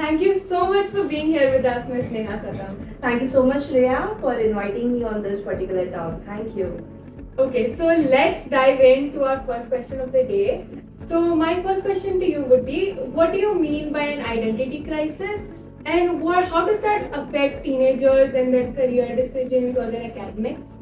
Thank you so much for being here with us, Miss Neha Satam. Thank you so much, Shreya, for inviting me on this particular talk. Thank you. Okay, so let's dive into our first question of the day. So, my first question to you would be, what do you mean by an identity crisis? And how does that affect teenagers and their career decisions or their academics?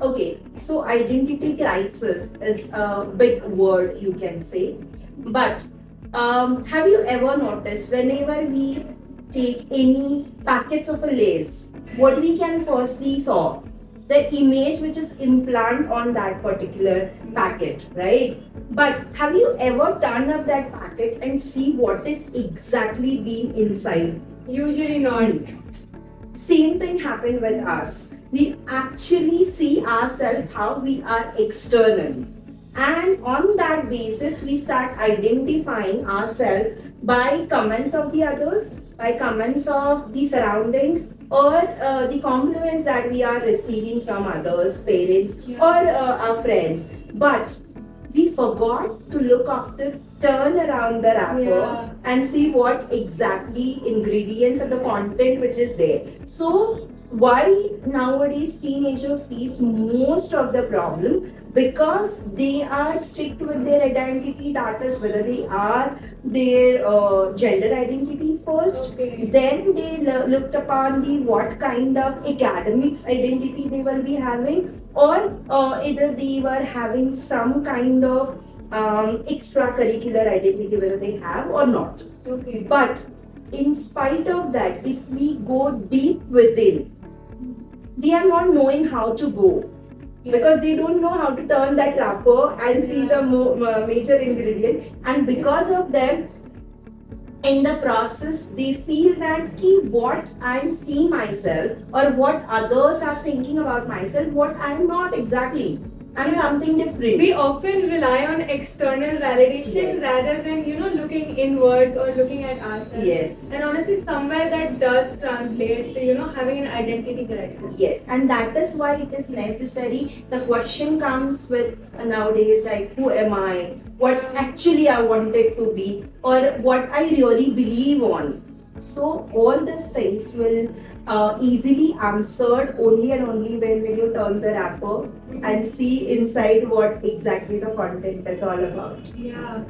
Okay, so identity crisis is a big word, you can say. But have you ever noticed whenever we take any packets of a lace, what we can firstly saw? The image which is implant on that particular packet, right? But have you ever turned up that packet and see what is exactly being inside? Usually not. Same thing happened with us. We actually see ourselves how we are external, and on that basis we start identifying ourselves by comments of the others, by comments of the surroundings, or the compliments that we are receiving from others, parents, or our friends. But we forgot to look after, turn around the wrapper and see what exactly ingredients and the content which is there. So why nowadays teenager face most of the problem? Because they are strict with their identity, that is whether they are their gender identity first, then they looked upon the what kind of academics identity they will be having, or either they were having some kind of extracurricular identity whether they have or not. But in spite of that, if we go deep within, they are not knowing how to go, because they don't know how to turn that wrapper and see the major ingredient, and because of them, in the process they feel that what I'm seeing myself or what others are thinking about myself, what I'm not exactly, I'm something different. We often rely on external validation rather than looking inwards or looking at ourselves. Yes. And honestly, somewhere that does translate to having an identity crisis. Yes, and that is why it is necessary. The question comes with nowadays like, who am I? What actually I wanted to be, or what I really believe on. So all these things will easily answered only and only when you turn the wrapper and see inside what exactly the content is all about. Yeah.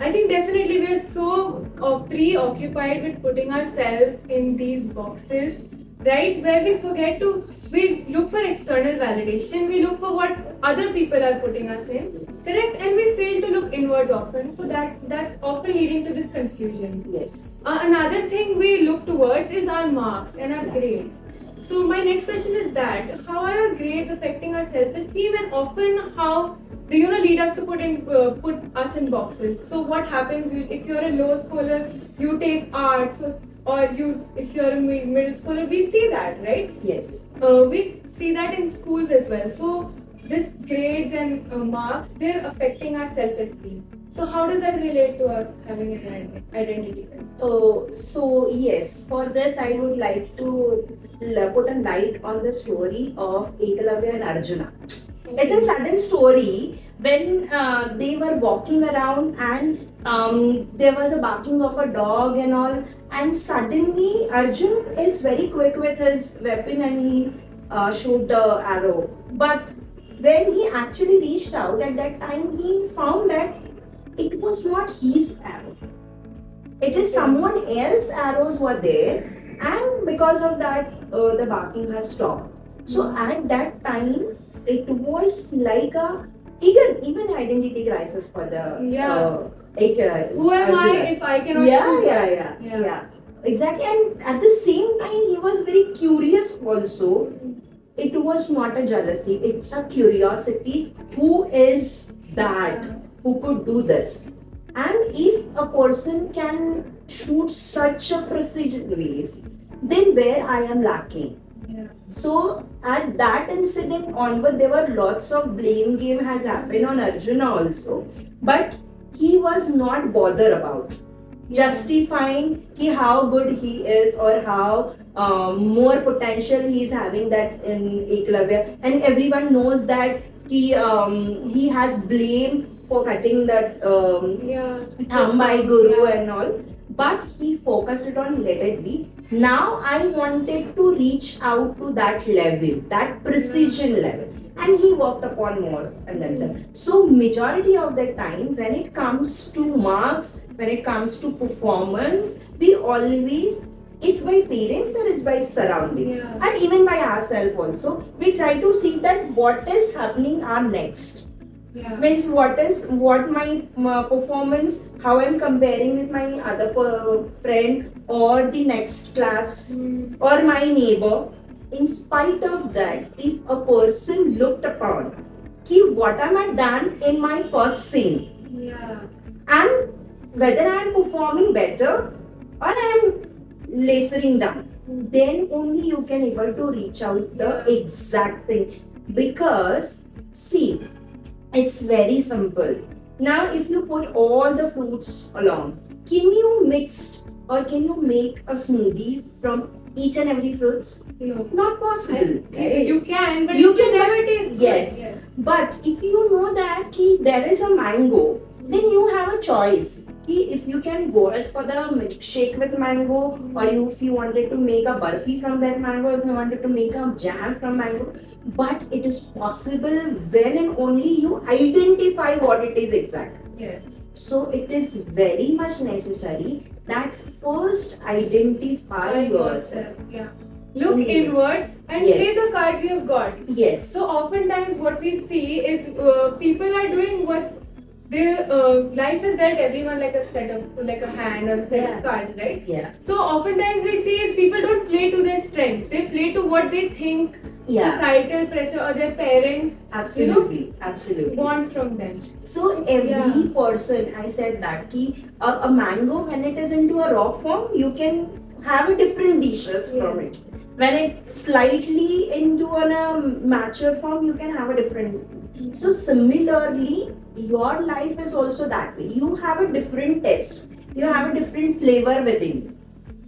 I think definitely we are so preoccupied with putting ourselves in these boxes, right? Where we look for external validation, we look for what other people are putting us in, correct? And we fail to look inwards often, so that's often leading to this confusion. Yes. Another thing we look towards is our marks and our grades. So my next question is that how are our grades affecting our self-esteem, and often how they lead us to put us in boxes. So what happens if you're a low schooler, you take arts, or if you're a middle schooler, we see that, right? Yes. We see that in schools as well. So this grades and marks, they're affecting our self-esteem. So how does that relate to us having an identity crisis? So yes, for this I would like to put a light on the story of Ekalavya and Arjuna. It's a sudden story when they were walking around, and there was a barking of a dog and all, and suddenly Arjun is very quick with his weapon and he shoot the arrow. But when he actually reached out at that time, he found that it was not his arrow. It is someone else's arrows were there, and because of that, the barking has stopped. So at that time, it was like a even identity crisis for the who am I if I cannot shoot? Yeah. Exactly, and at the same time, he was very curious also. It was not a jealousy; it's a curiosity. Who is that? Who could do this? And if a person can shoot such a precision ways, then where I am lacking. So at that incident onward, there were lots of blame game has happened on Arjuna also, but he was not bothered about justifying how good he is or how more potential he is having that in Eklavya, and everyone knows that he has blame for cutting that thumb by Guru and all. but he focused it on let it be. Now I wanted to reach out to that level, that precision level, and he worked upon more and themselves. So majority of the time when it comes to marks, when it comes to performance, we always, it's by parents or it's by surrounding, Yeah. and even by ourselves also, we try to see that what is happening are next, Yeah. means what my performance, how I'm comparing with my other friend or the next class Mm. or my neighbor. In spite of that, if a person looked upon ki what am I done in my first scene, Yeah. and whether I am performing better or I am lacering down, then only you can able to reach out the Yeah. exact thing. Because see, it's very simple. Now, if you put all the fruits along, can you mix or can you make a smoothie from each and every fruits? No. Not possible. right? You can, but You you can, can but- never taste good. yes. Yes. But if you know that there is a mango, then you have a choice. If you can go out for the milkshake with mango, or if you wanted to make a barfi from that mango, if you wanted to make a jam from mango, but it is possible when and only you identify what it is exactly. Yes. So it is very much necessary that first identify By yourself. Yeah. Look Mm. inwards and Yes. play the cards you've got. Yes. So oftentimes what we see is people are doing what their life is dealt everyone like a set of, like a hand or a set Yeah. of cards, right? Yeah. So oftentimes we see is people don't play to their strengths. They play to what they think Yeah. societal pressure or their parents Absolutely. Absolutely. want from them. So every Yeah. person, I said that a mango when it is into a raw form, you can have a different dishes from Yes. it. When it's slightly into a mature form, you can have a different. So similarly, your life is also that way. You have a different taste. You have a different flavor within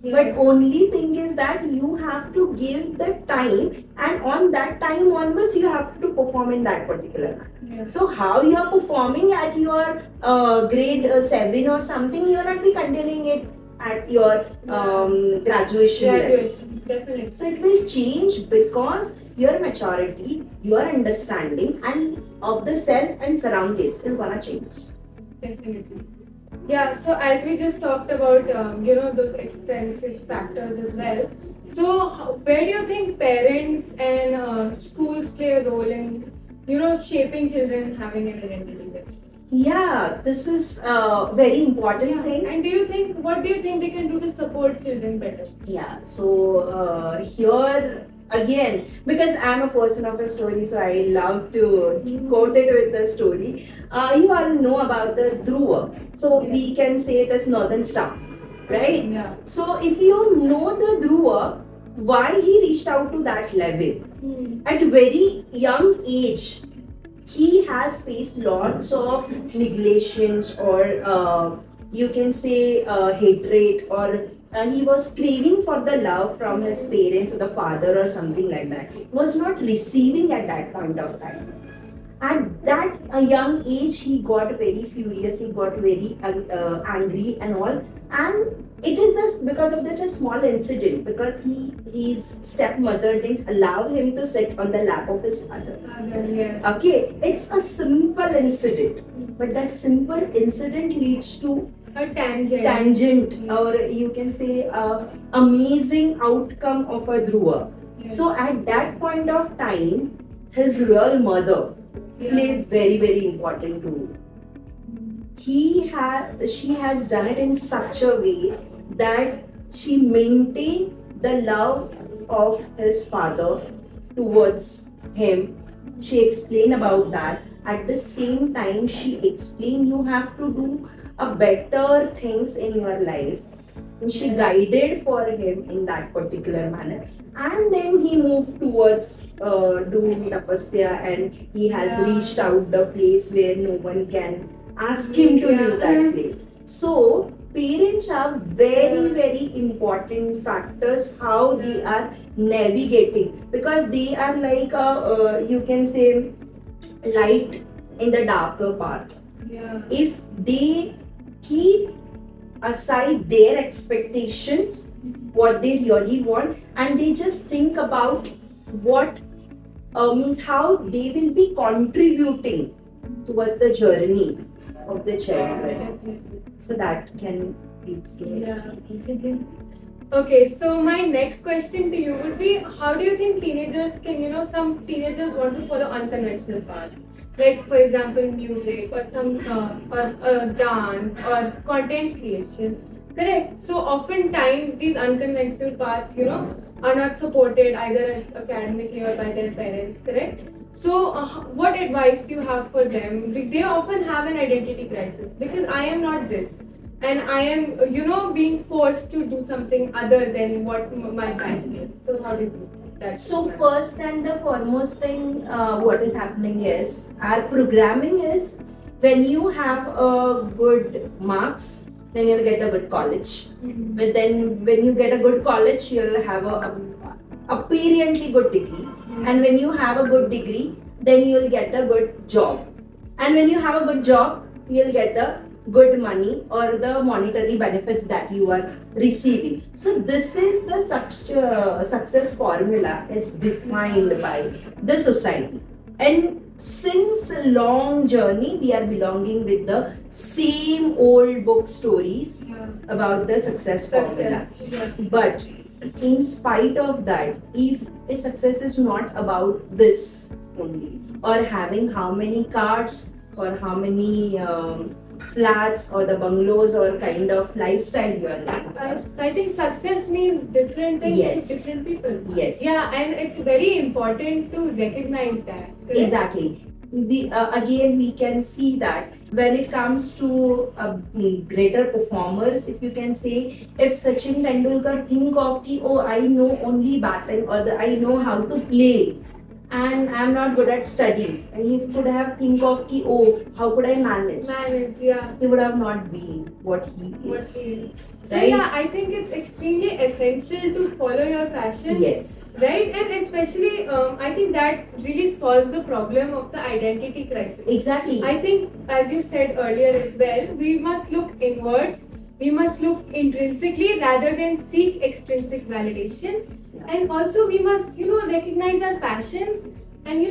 you. But only thing is that you have to give the time, and on that time onwards, you have to perform in that particular manner. Yeah. So how you are performing at your grade 7 or something, you are not be continuing it at your graduation level. Graduation, definitely. So it will change because your maturity, your understanding and of the self and surroundings is gonna change. Definitely. Yeah, so as we just talked about, those extrinsic factors as well. So, where do you think parents and schools play a role in, shaping children having an identity? Yeah, this is a very important thing. And what do you think they can do to support children better? Yeah, so here again, because I'm a person of a story, so I love to quote it with the story. You all know about the Dhruva, so Yes. we can say it as Northern Star, right? Yeah. So if you know the Dhruva, why he reached out to that level at a very young age, he has faced lots of neglections or you can say hatred, or he was craving for the love from his parents or the father or something like that. He was not receiving at that point of time. At that young age, he got very furious, he got very angry and all. And it is this because of that a small incident, because his stepmother didn't allow him to sit on the lap of his father. Yes. Okay, it's a simple incident, but that simple incident leads to A tangent. tangent, or you can say amazing outcome of a Dhruva. Yes. So at that point of time, his real mother played very, very important role. She has done it in such a way that she maintained the love of his father towards him. She explained about that. At the same time, she explained you have to do a better things in your life. And she guided for him in that particular manner. And then he moved towards doing tapasya, and he has Yeah. reached out the place where no one can ask him to leave that place. So parents are very, very important factors how they are navigating, because they are like you can say light in the darker path. Yeah. If they keep aside their expectations, what they really want, and they just think about what means how they will be contributing towards the journey of the children. Definitely. So that can lead to it. Yeah. Okay, so my next question to you would be, how do you think teenagers can, some teenagers want to follow unconventional paths, like for example music or some dance or content creation, correct? So oftentimes these unconventional paths, are not supported either academically or by their parents, correct? So what advice do you have for them? They often have an identity crisis because I am not this and I am, being forced to do something other than what my passion is. So how do you do that? So first and the foremost thing, what is happening is our programming is when you have a good marks, then you'll get a good college. Mhm. But then when you get a good college, you'll have a apparently good degree. And when you have a good degree, then you'll get a good job. And when you have a good job, you'll get the good money or the monetary benefits that you are receiving. So this is the success formula is defined by the society. And since a long journey, we are belonging with the same old book stories Yeah. about the success formula. Success. Yeah. But in spite of that, if a success is not about this only, or having how many cars or how many flats or the bungalows or kind of lifestyle you are living. I think success means different things Yes. to different people. Yes. Yeah, and it's very important to recognize that. correct? Exactly. We again we can see that when it comes to greater performers, if you can say, if Sachin Tendulkar think of ki, oh, I know only batting or I know how to play and I'm not good at studies, and he could have think of ki, oh, how could I manage? Manage, yeah. He would have not been what he What is. he is. So Right? yeah, I think it's extremely essential to follow your passion. Yes. Right, and especially I think that really solves the problem of the identity crisis. Exactly. I think, as you said earlier as well, we must look inwards, we must look intrinsically rather than seek extrinsic validation. Yeah. And also, we must, recognize our passions and,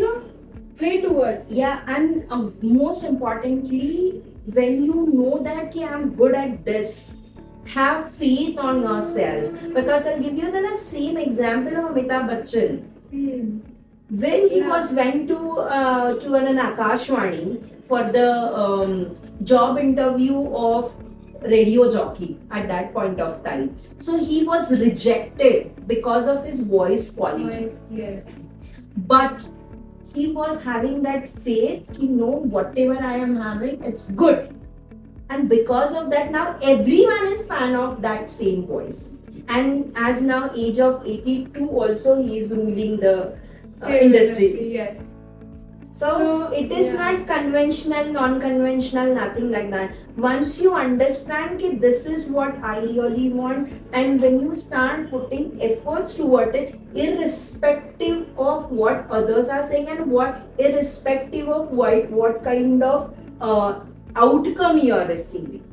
play towards. Yeah, and most importantly, when you know that ki, I'm good at this, have faith on yourself. Because I'll give you the same example of Amitabh Bachchan. Hmm. When he Yeah. was went to an Akashvani for the job interview of radio jockey at that point of time. So he was rejected because of his voice quality. Voice, yes. But he was having that faith, he know whatever I am having, it's good. And because of that, now everyone is fan of that same voice. And as now age of 82 also, he is ruling the industry. Yes. So it is yeah. not conventional, non-conventional, nothing like that. Once you understand that this is what I really want, and when you start putting efforts toward it, irrespective of what others are saying and irrespective of what kind of outcome you are receiving,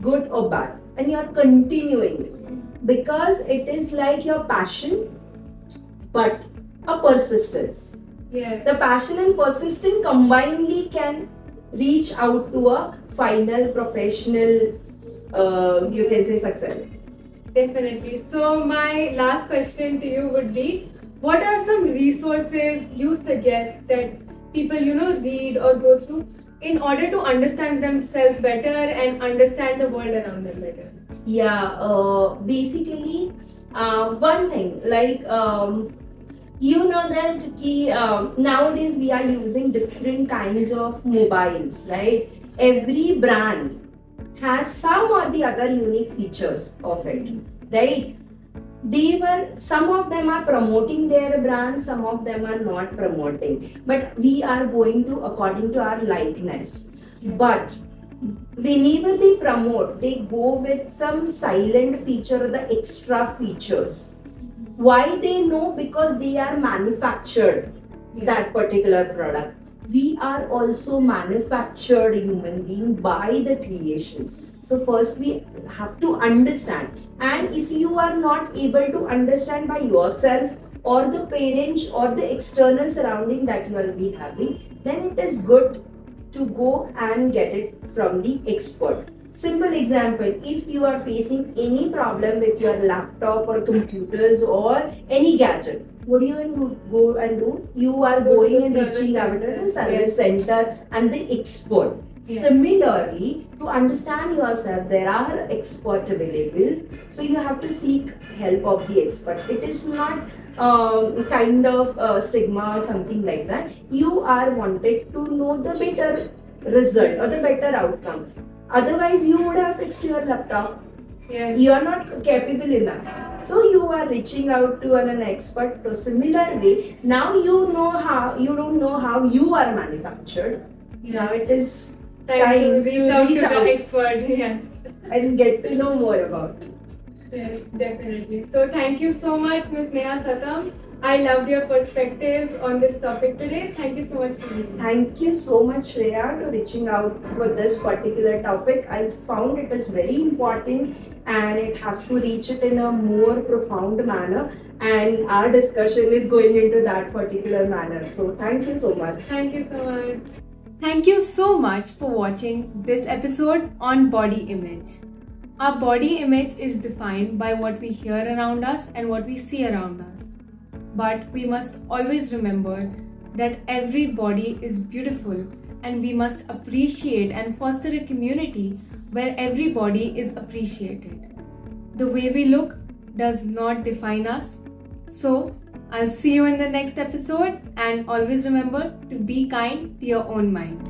good or bad, and you are continuing it, because it is like your passion, but a persistence. Yes. The passion and persistence combinedly can reach out to a final professional, you can say, success. Definitely. So my last question to you would be, what are some resources you suggest that people, read or go through in order to understand themselves better and understand the world around them better? Yeah, basically, one thing, like, you know that nowadays we are using different kinds of mobiles, right? Every brand has some or the other unique features of it, right? Some of them are promoting their brand, some of them are not promoting, but we are going to according to our likeness. But whenever they promote, they go with some silent feature or the extra features. Why they know? Because they are manufactured that particular product. we are also manufactured human being by the creations. So first we have to understand, and if you are not able to understand by yourself or the parents or the external surrounding that you will be having, then it is good to go and get it from the expert. Simple example, if you are facing any problem with your laptop or computers or any gadget, what do you go and do? You are Go to going the and service reaching out to center. the service Yes. center and the expert. Yes. Similarly, to understand yourself, there are experts available, so you have to seek help of the expert. It is not kind of stigma or something like that. You are wanted to know the better result or the better outcome. Otherwise, you would have fixed your laptop. Yes. You are not capable enough. So you are reaching out to an expert. So similar way, now you know how you don't know how you are manufactured. Now it is Time to time reach to out reach to out. the expert. Yes. and get to know more about it. Yes, definitely. So thank you so much, Ms. Neha Satam. I loved your perspective on this topic today. Thank you so much for being here. Thank you so much, Shreya, to reaching out for this particular topic. I found it is very important and it has to reach it in a more profound manner. And our discussion is going into that particular manner. So thank you so much. Thank you so much. Thank you so much for watching this episode on body image. Our body image is defined by what we hear around us and what we see around us. But we must always remember that every body is beautiful and we must appreciate and foster a community where every body is appreciated. The way we look does not define us. So, I'll see you in the next episode and always remember to be kind to your own mind.